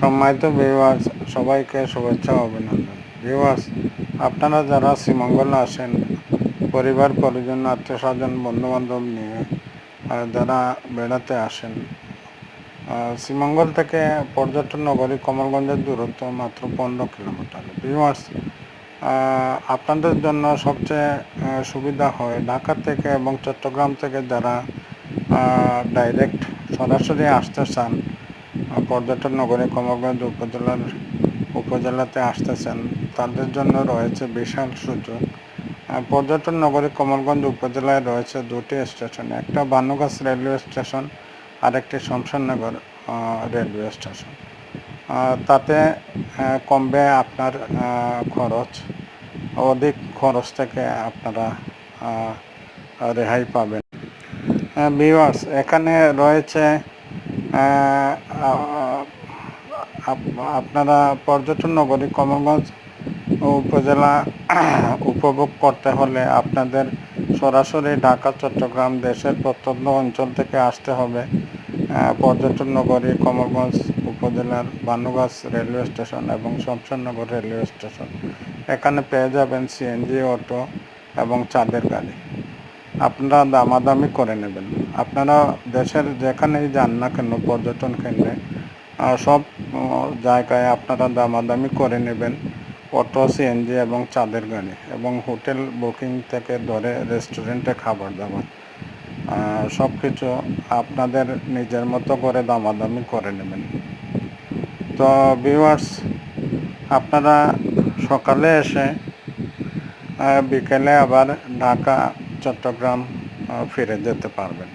সম্মানিত ভিউয়ার্স, সবাইকে শুভেচ্ছা ও অভিনন্দন। ভিউয়ার্স, আপনারা যারা শ্রীমঙ্গলে আসেন পরিবার পরিজন আত্মীয় স্বজন বন্ধুবান্ধব নিয়ে যারা বেড়াতে আসেন, শ্রীমঙ্গল থেকে পর্যটন নগরী কমলগঞ্জের দূরত্ব মাত্র 15 কিলোমিটার। ভিউয়ার্স, আপনাদের জন্য সবচেয়ে সুবিধা হয় ঢাকা থেকে এবং চট্টগ্রাম থেকে যারা ডাইরেক্ট সরাসরি আসতে চান, পর্যটন নগরী কমলগঞ্জ উপজেলাতে আসতেছেন, তাদের জন্য রয়েছে বিশাল সুযোগ। পর্যটন নগরী কমলগঞ্জ উপজেলায় রয়েছে দুটি স্টেশন, একটা বানুগাছ রেলওয়ে স্টেশন আর একটি শমশেরনগর রেলওয়ে স্টেশন। তাতে কমবে আপনার খরচ, অধিক খরচ থেকে আপনারা রেহাই পাবেন। ভিউয়ার্স, এখানে রয়েছে আপনারা পর্যটন নগরী কমলগঞ্জ উপজেলা উপভোগ করতে হলে আপনাদের সরাসরি ঢাকা চট্টগ্রাম দেশের প্রত্যন্ত অঞ্চল থেকে আসতে হবে পর্যটন নগরী কমলগঞ্জ উপজেলার বানুগাছ রেলওয়ে স্টেশন এবং শমশেরনগর রেলওয়ে স্টেশন। এখানে পেয়ে যাবেন সিএনজি অটো এবং চাঁদের গাড়ি। আপনারা দামাদামি করে নেবেন। আপনারা দেশের যেখানেই যান না কেন পর্যটন কেন্দ্রে, সব জায়গায় আপনারা দামাদামি করে নেবেন অটো, সিএনজি এবং চাঁদের গাড়ি, এবং হোটেল বুকিং থেকে ধরে রেস্টুরেন্টে খাবার দাবার সব কিছু আপনাদের নিজের মতো করে দামাদামি করে নেবেন। তো ভিউয়ার্স, আপনারা সকালে এসে বিকেলে আবার ঢাকা চট্টগ্রাম ফিরে যেতে পারবেন।